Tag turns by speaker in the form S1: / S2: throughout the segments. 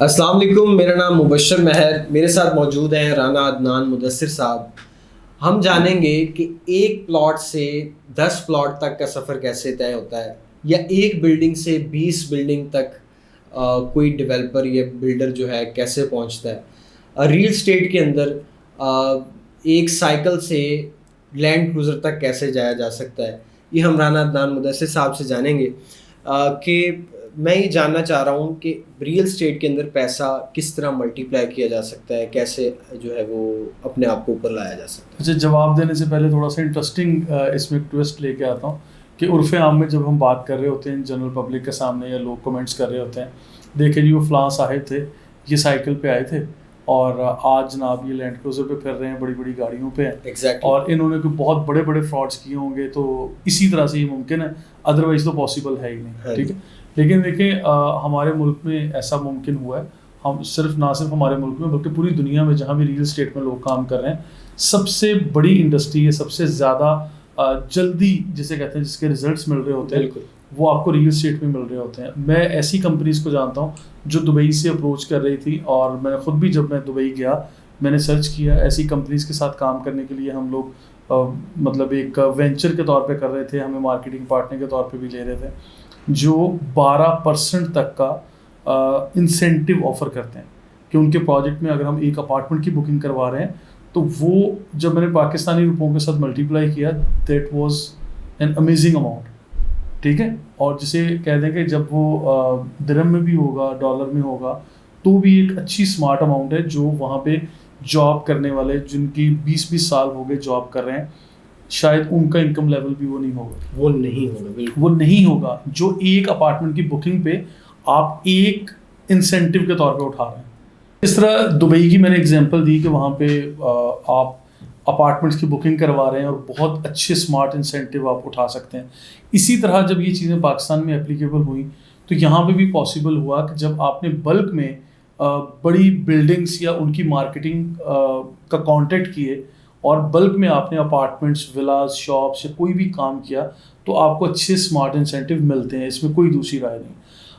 S1: السلام علیکم، میرا نام مبشر مہر، میرے ساتھ موجود ہیں رانا عدنان مدثر صاحب. ہم جانیں گے کہ ایک پلاٹ سے 10 پلاٹ تک کا سفر کیسے طے ہوتا ہے، یا ایک بلڈنگ سے 20 بلڈنگ تک کوئی ڈیولپر یا بلڈر جو ہے کیسے پہنچتا ہے. ریل اسٹیٹ کے اندر ایک سائیکل سے لینڈ کروزر تک کیسے جایا جا سکتا ہے، یہ ہم رانا عدنان مدثر صاحب سے جانیں گے. کہ میں یہ جاننا چاہ رہا ہوں کہ ریئل اسٹیٹ کے اندر پیسہ کس طرح ملٹی پلائی کیا جا سکتا ہے، کیسے جو ہے وہ اپنے آپ کو اوپر لایا جا سکتا ہے.
S2: اچھا، جواب دینے سے پہلے تھوڑا سا انٹرسٹنگ اس میں ٹویسٹ لے کے آتا ہوں کہ عرف عام میں جب ہم بات کر رہے ہوتے ہیں جنرل پبلک کے سامنے یا لوگ کمنٹس کر رہے ہوتے ہیں، دیکھیں جی وہ فلاں صاحب تھے، یہ سائیکل پہ آئے تھے اور آج جناب یہ لینڈ کروزر پہ پھر رہے ہیں، بڑی بڑی گاڑیوں پہ ہیں اور انہوں نے کوئی بہت بڑے بڑے فراڈس کیے ہوں گے، تو اسی طرح سے یہ ممکن ہے، ادروائز تو پاسبل ہے ہی نہیں. ٹھیک ہے، لیکن دیکھیں ہمارے ملک میں ایسا ممکن ہوا ہے. ہم نہ صرف ہمارے ملک میں بلکہ پوری دنیا میں جہاں بھی ریئل اسٹیٹ میں لوگ کام کر رہے ہیں، سب سے بڑی انڈسٹری ہے، سب سے زیادہ جلدی جسے کہتے ہیں جس کے ریزلٹس مل رہے ہوتے ہیں وہ آپ کو ریئل اسٹیٹ میں مل رہے ہوتے ہیں. میں ایسی کمپنیز کو جانتا ہوں جو دبئی سے اپروچ کر رہی تھی، اور میں خود بھی جب میں دبئی گیا میں نے سرچ کیا ایسی کمپنیز کے ساتھ کام کرنے کے لیے. ہم لوگ مطلب ایک وینچر کے طور پہ کر رہے تھے، ہمیں مارکیٹنگ پارٹنر کے طور پہ بھی لے رہے تھے جو 12% تک کا انسینٹیو آفر کرتے ہیں کہ ان کے پروجیکٹ میں اگر ہم ایک اپارٹمنٹ کی بکنگ کروا رہے ہیں تو وہ جب میں نے پاکستانی روپوں کے ساتھ ملٹی پلائی کیا that was an amazing amount. ٹھیک ہے، اور جسے کہہ دیں کہ جب وہ درہم میں بھی ہوگا، ڈالر میں ہوگا، تو بھی ایک اچھی اسمارٹ اماؤنٹ ہے. جو وہاں پہ جاب کرنے والے جن کی 20 سال ہو گئے جاب کر رہے ہیں، شاید ان کا انکم لیول بھی وہ نہیں ہوگا جو ایک اپارٹمنٹ کی بکنگ پہ آپ ایک انسینٹیو کے طور پہ اٹھا رہے ہیں. اس طرح دبئی کی میں نے اگزامپل دی کہ وہاں پہ آپ اپارٹمنٹس کی بکنگ کروا رہے ہیں اور بہت اچھے اسمارٹ انسینٹیو آپ اٹھا سکتے ہیں. اسی طرح جب یہ چیزیں پاکستان میں اپلیکیبل ہوئیں تو یہاں پہ بھی پاسبل ہوا کہ جب آپ نے بلک میں بڑی بلڈنگس یا ان کی مارکیٹنگ کا کانٹیکٹ کیے اور بلک میں آپ نے اپارٹمنٹس، ولاز، شاپس یا کوئی بھی کام کیا تو آپ کو اچھے اسمارٹ انسینٹیو ملتے ہیں. اس میں کوئی دوسری رائے نہیں.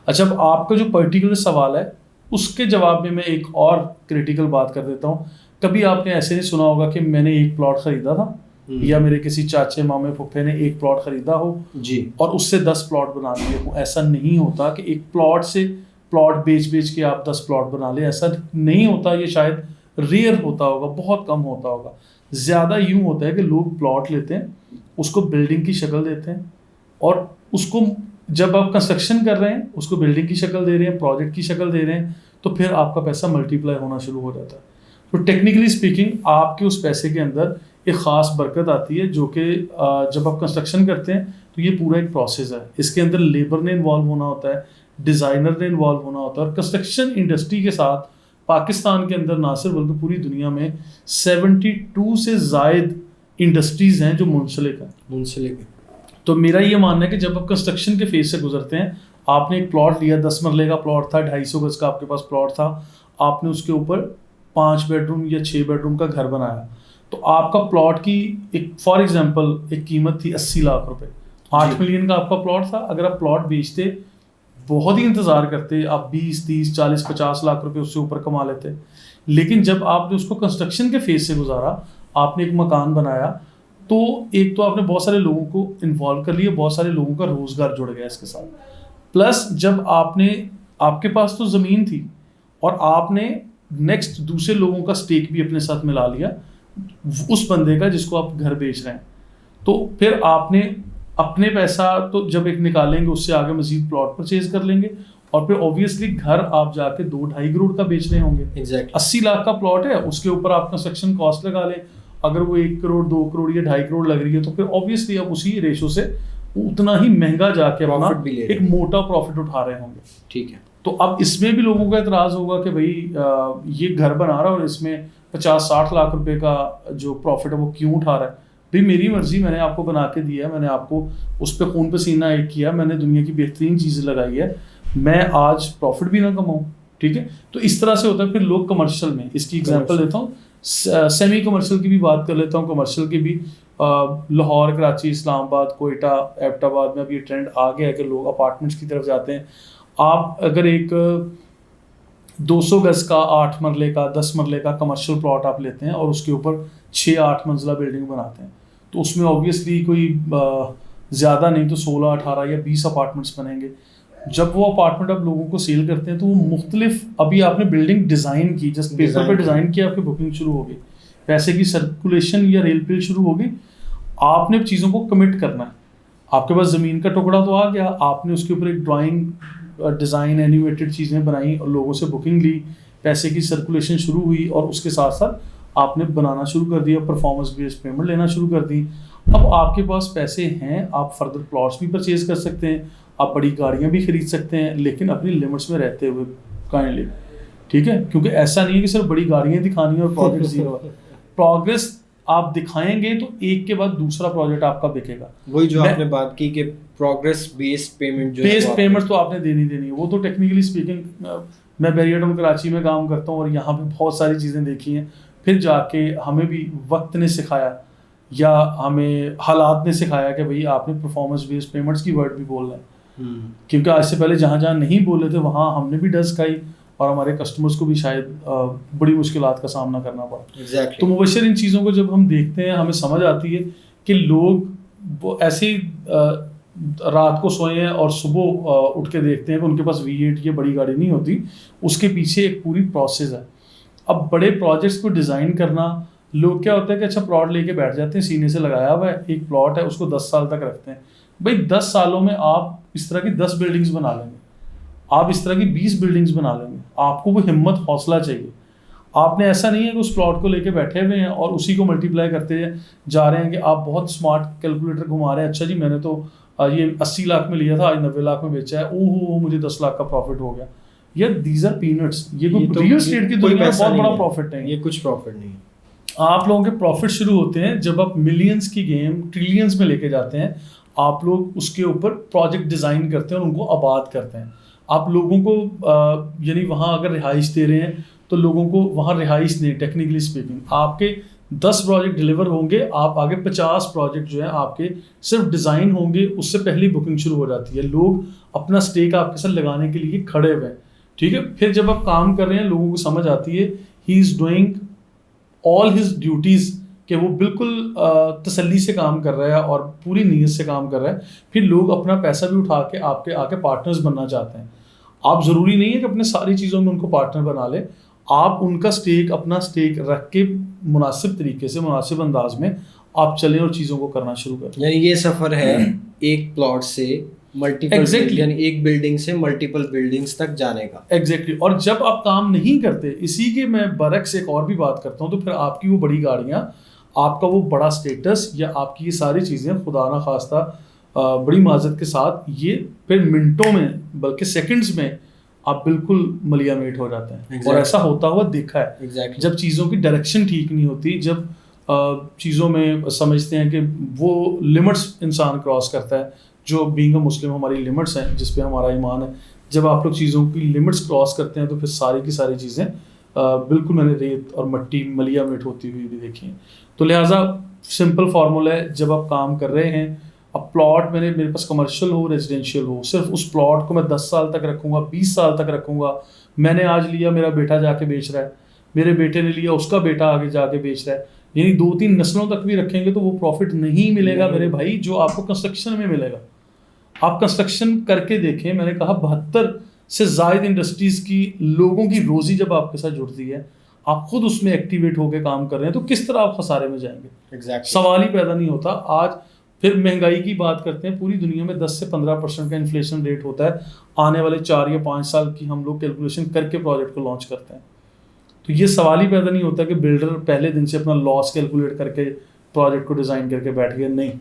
S2: اچھا، اب آپ کا جو پرٹیکولر سوال ہے اس کے جواب میں ایک اور کریٹیکل بات کر دیتا ہوں. کبھی آپ نے ایسے نہیں سنا ہوگا کہ میں نے ایک پلاٹ خریدا تھا یا میرے کسی چاچے مامے پھپھے نے ایک پلاٹ خریدا ہو اور اس سے 10 پلاٹ بنا لیے ہوں. ایسا نہیں ہوتا کہ ایک پلاٹ سے پلاٹ بیچ کے آپ 10 پلاٹ بنا لیں، ایسا نہیں ہوتا. یہ شاید ریئر ہوتا ہوگا، بہت کم ہوتا ہوگا. زیادہ یوں ہوتا ہے کہ لوگ پلاٹ لیتے ہیں، اس کو بلڈنگ کی شکل دیتے ہیں، اور اس کو جب آپ کنسٹرکشن کر رہے ہیں اس کو بلڈنگ کی شکل دے رہے ہیں، پروجیکٹ کی شکل دے رہے ہیں، تو پھر آپ کا پیسہ ملٹی پلائی ہونا شروع ہو جاتا ہے. تو ٹیکنیکلی اسپیکنگ آپ کے اس پیسے کے اندر ایک خاص برکت آتی ہے جو کہ جب آپ کنسٹرکشن کرتے ہیں تو یہ پورا ایک پروسیس ہے. اس کے اندر لیبر نے انوالو ہونا ہوتا ہے، ڈیزائنر نے انوالو ہونا ہوتا ہے. اور کنسٹرکشن انڈسٹری کے ساتھ پاکستان کے اندر نہ صرف بلکہ پوری دنیا میں 72 سے زائد انڈسٹریز ہیں جو منسلک ہیں. تو میرا یہ ماننا ہے کہ جب آپ کنسٹرکشن کے فیز سے گزرتے ہیں، آپ نے ایک پلاٹ لیا، 10 مرلے کا پلاٹ تھا، 250 گز کا آپ کے پاس پلاٹ تھا، آپ نے اس کے اوپر 5 بیڈ روم یا 6 بیڈ روم کا گھر بنایا، تو آپ کا پلاٹ کی ایک فار ایگزامپل ایک قیمت تھی 80 لاکھ روپے. 8 ملین کا آپ کا پلاٹ تھا. اگر آپ پلاٹ بیچتے، بہت ہی انتظار کرتے، آپ 20 30 40 50 لاکھ روپے اس سے اوپر کما لیتے. لیکن جب آپ نے اس کو کنسٹرکشن کے فیز سے گزارا، آپ نے ایک مکان بنایا، تو ایک تو آپ نے بہت سارے لوگوں کو انوالو کر لیا، بہت سارے لوگوں کا روزگار جڑ گیا اس کے ساتھ. پلس جب آپ کے پاس تو زمین تھی اور آپ نے نیکسٹ دوسرے لوگوں کا اسٹیک بھی اپنے ساتھ ملا لیا اس بندے کا جس کو آپ گھر بیچ رہے ہیں. تو پھر آپ نے اپنے پیسہ تو جب ایک نکالیں گے اس سے آگے مزید پلاٹ پرچیز کر لیں گے، اور پھر اوبیسلی گھر آپ جا کے 2-2.5 کروڑ کا بیچ رہے ہوں گے. 80 لاکھ کا پلاٹ ہے، اس کے اوپر آپ کنسٹرکشن کاسٹ لگا لیں، اگر وہ 1 کروڑ 2 کروڑ یا 2.5 کروڑ لگ رہی ہے تو پھر اوبیسلی آپ اسی ریشو سے اتنا ہی مہنگا جا کے اپنا ایک موٹا پروفٹ اٹھا رہے ہوں گے.
S1: ٹھیک ہے،
S2: تو اب اس میں بھی لوگوں کا اعتراض ہوگا کہ بھائی یہ گھر بنا رہا ہے اور اس میں 50-60 لاکھ روپے کا جو پروفٹ ہے وہ کیوں اٹھا رہا ہے. بھائی میری مرضی، میں نے آپ کو بنا کے دیا ہے، میں نے آپ کو اس پہ خون پسینہ ایک کیا، میں نے دنیا کی بہترین چیزیں لگائی ہے، میں آج پروفٹ بھی نہ کماؤں. ٹھیک ہے، تو اس طرح سے ہوتا ہے. پھر لوگ کمرشل میں، اس کی ایگزامپل دیتا ہوں، سیمی کمرشل کی بھی بات کر لیتا ہوں. کمرشل کی بھی لاہور، کراچی، اسلام آباد، کوئٹہ، ایبٹ آباد میں اب یہ ٹرینڈ آ گیا ہے کہ لوگ اپارٹمنٹس کی طرف جاتے ہیں. آپ اگر ایک 200 گز کا 8 مرلے کا 10 مرلے کا کمرشل پلاٹ آپ لیتے ہیں اور اس کے اوپر 6-8 منزلہ بلڈنگ بناتے ہیں, تو اس میں آبویسلی کوئی زیادہ نہیں تو 16, 18 یا 20 اپارٹمنٹس بنیں گے. جب وہ اپارٹمنٹ آپ لوگوں کو سیل کرتے ہیں تو وہ مختلف, ابھی آپ نے بلڈنگ ڈیزائن کی, جس پیپر پہ ڈیزائن کیا, آپ کی بکنگ شروع ہو گئی, پیسے کی سرکولیشن یا ریل پیل شروع ہو گئی. آپ نے چیزوں کو کمٹ کرنا ہے. آپ کے پاس زمین کا ٹکڑا تو آ گیا, آپ نے اس کے اوپر ایک ڈرائنگ ڈیزائن اینیمیٹڈ چیزیں بنائیں اور لوگوں سے بکنگ لی, پیسے کی سرکولیشن شروع ہوئی, اور اس کے ساتھ ساتھ آپ نے بنانا شروع کر دیا, پرفارمنس بیسڈ پیمنٹ لینا شروع کر دی. اب آپ کے پاس پیسے ہیں, آپ فردر پلاٹس بھی پرچیز کر سکتے ہیں, آپ بڑی گاڑیاں بھی خرید سکتے ہیں, لیکن اپنی لمٹس میں رہتے ہوئے کائنڈلی, ٹھیک ہے, کیونکہ ایسا نہیں ہے کہ صرف بڑی گاڑیاں دکھانی ہیں اور پروجیکٹ زیرو ہے. پروگرس آپ دکھائیں گے تو ایک کے بعد دوسرا پروجیکٹ آپ کا بکے گا.
S1: وہی جو آپ نے بات کی کہ پروگرس بیسڈ پیمنٹ جو
S2: بیسڈ پیمنٹ تو آپ نے دینی ہے. وہ تو ٹیکنیکلی اسپیکنگ میں بیریا ٹاؤن کراچی میں کام کرتا ہوں اور یہاں پہ بہت ساری چیزیں دیکھی ہیں, پھر جا کے ہمیں بھی وقت نے سکھایا یا ہمیں حالات نے سکھایا کہ بھئی آپ نے پرفارمنس بیسڈ پیمنٹس کی ورڈ بھی بولنا ہے, کیونکہ آج سے پہلے جہاں جہاں نہیں بولے تھے وہاں ہم نے بھی ڈز کھائی اور ہمارے کسٹمرز کو بھی شاید بڑی مشکلات کا سامنا کرنا پڑا. تو مبشر ان چیزوں کو جب ہم دیکھتے ہیں ہمیں سمجھ آتی ہے کہ لوگ وہ ایسے ہی رات کو سوئے ہیں اور صبح اٹھ کے دیکھتے ہیں کہ ان کے پاس V8 یہ بڑی گاڑی نہیں ہوتی, اس کے پیچھے ایک پوری پروسیس ہے. اب بڑے پروجیکٹس کو ڈیزائن کرنا, لوگ کیا ہوتا ہے کہ اچھا پلاٹ لے کے بیٹھ جاتے ہیں, سینے سے لگایا ہوا ہے ایک پلاٹ ہے, اس کو 10 سال تک رکھتے ہیں. بھائی 10 سالوں میں آپ اس طرح کی 10 بلڈنگز بنا لیں گے, آپ اس طرح کی 20 بلڈنگز بنا لیں گے. آپ کو وہ ہمت حوصلہ چاہیے. آپ نے ایسا نہیں ہے کہ اس پلاٹ کو لے کے بیٹھے ہوئے ہیں اور اسی کو ملٹیپلائی کرتے جا رہے ہیں کہ آپ بہت اسمارٹ کیلکولیٹر گھما رہے ہیں, اچھا جی میں نے تو یہ 80 لاکھ میں لیا تھا, آج 90 لاکھ میں بیچا ہے, اوہ مجھے 10 لاکھ کا پروفٹ ہو گیا. یہ دیز آر پینٹس, یہ ریئل اسٹیٹ کی دنیا میں بہت بڑا پروفٹ ہے,
S1: یہ کچھ پروفٹ نہیں.
S2: آپ لوگوں کے پروفٹ شروع ہوتے ہیں جب آپ ملینز کی گیم ٹریلینز میں لے کے جاتے ہیں. آپ لوگ اس کے اوپر پروجیکٹ ڈیزائن کرتے ہیں اور ان کو آباد کرتے ہیں. آپ لوگوں کو یعنی وہاں اگر رہائش دے رہے ہیں تو لوگوں کو وہاں رہائش نہیں, ٹیکنیکلی اسپیکنگ آپ کے 10 پروجیکٹ ڈلیور ہوں گے, آپ آگے 50 پروجیکٹ جو ہیں آپ کے صرف ڈیزائن ہوں گے, اس سے پہلی بکنگ شروع ہو جاتی ہے. لوگ اپنا اسٹیک آپ کے ساتھ لگانے کے لیے کھڑے ہوئے ہیں, ٹھیک ہے. پھر جب آپ کام کر رہے ہیں لوگوں کو سمجھ آتی ہے he is doing all his duties, کہ وہ بالکل تسلی سے کام کر رہا ہے اور پوری نیت سے کام کر رہا ہے. پھر لوگ اپنا پیسہ بھی اٹھا کے آپ کے آ کے پارٹنرز بننا چاہتے ہیں. آپ ضروری نہیں ہے کہ اپنے ساری چیزوں میں ان کو پارٹنر بنا لیں, آپ ان کا اسٹیک اپنا اسٹیک رکھ کے مناسب طریقے سے مناسب انداز میں آپ چلیں اور چیزوں کو کرنا شروع کریں.
S1: یعنی یہ سفر ہے ایک پلاٹ سے ملٹیپل, یعنی ایک بلڈنگ سے ملٹیپل بلڈنگز تک جانے کا.
S2: ایگزیکٹلی. اور جب آپ کام نہیں کرتے, اسی کے میں برعکس ایک اور بھی بات کرتا ہوں, تو پھر آپ کی وہ بڑی گاڑیاں, آپ کا وہ بڑا اسٹیٹس یا آپ کی یہ ساری چیزیں خدا نہ خواستہ بڑی معذرت کے ساتھ یہ پھر منٹوں میں بلکہ سیکنڈز میں آپ بالکل ملیا میٹ ہو جاتے ہیں. اور ایسا ہوتا ہوا دیکھا ہے. جب چیزوں کی ڈائریکشن ٹھیک نہیں ہوتی, جب چیزوں میں سمجھتے ہیں کہ وہ لمٹس انسان کراس کرتا ہے, جو بینگ اے مسلم ہماری لمٹس ہیں جس پہ ہمارا ایمان ہے, جب آپ لوگ چیزوں کی لمٹس کراس کرتے ہیں تو پھر ساری کی ساری چیزیں بالکل میں نے ریت اور مٹی ملیا میٹ ہوتی ہوئی بھی دیکھی ہیں. تو لہٰذا سمپل فارمولا ہے, جب آپ کام کر رہے ہیں, اب پلاٹ میرے پاس کمرشل ہو ریزیڈینشیل ہو, صرف اس پلاٹ کو میں 10 سال تک رکھوں گا, 20 سال تک رکھوں گا. میں نے آج لیا, میرا بیٹا جا کے بیچ رہا ہے, میرے بیٹے نے لیا, اس کا بیٹا آگے جا کے بیچ رہا ہے, یعنی 2-3 نسلوں تک بھی رکھیں گے تو وہ پروفٹ نہیں ملے گا میرے بھائی جو آپ کو کنسٹرکشن میں ملے گا. آپ کنسٹرکشن کر کے دیکھیں, میں نے کہا 72 سے زائد انڈسٹریز کی لوگوں کی روزی جب آپ کے ساتھ جڑتی ہے, آپ خود اس میں ایکٹیویٹ ہو کے کام کر رہے ہیں, تو کس طرح آپ خسارے میں جائیں گے؟ سوال ہی پیدا نہیں ہوتا. آج پھر مہنگائی کی بات کرتے ہیں, پوری دنیا میں 10 سے 15% کا انفلیشن ریٹ ہوتا ہے. آنے والے 4 یا 5 سال کی ہم لوگ کیلکولیشن کر کے پروجیکٹ کو لانچ کرتے ہیں. تو یہ سوال ہی پیدا نہیں ہوتا کہ بلڈر پہلے دن سے اپنا لاس کیلکولیٹ کر کے پروجیکٹ کو ڈیزائن کر کے بیٹھ گیا. نہیں,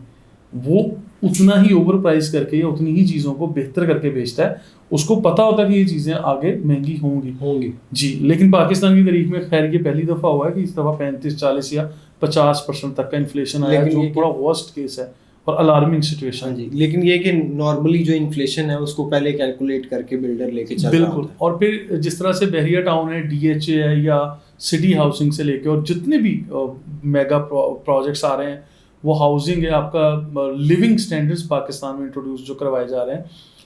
S2: وہ اتنا ہی اوور پرائز کر کے یا اتنی ہی چیزوں کو بہتر کر کے بیچتا ہے. اس کو پتا ہوتا ہے کہ یہ چیزیں آگے مہنگی ہوں گی جی. لیکن پاکستان کی تاریخ میں خیر یہ پہلی دفعہ ہوا ہے کہ اس دفعہ 35-40 یا 50% تک کا انفلیشن آیا, جو بڑا ورسٹ کیس ہے اور الارمنگ سچویشن.
S1: جی, لیکن یہ کہ نارملی جو انفلیشن ہے اس کو پہلے کیلکولیٹ کر کے بلڈر لے کے چل رہا ہے.
S2: بالکل. اور پھر جس طرح سے بحریہ ٹاؤن ہے, DHA ہے, یا سٹی ہاؤسنگ سے لے کے اور جتنے بھی میگا پروجیکٹس آ رہے ہیں, وہ ہاؤسنگ ہے, آپ کا لیونگ اسٹینڈرڈس پاکستان میں انٹروڈیوس جو کروائے جا رہے ہیں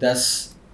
S1: 10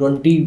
S1: 20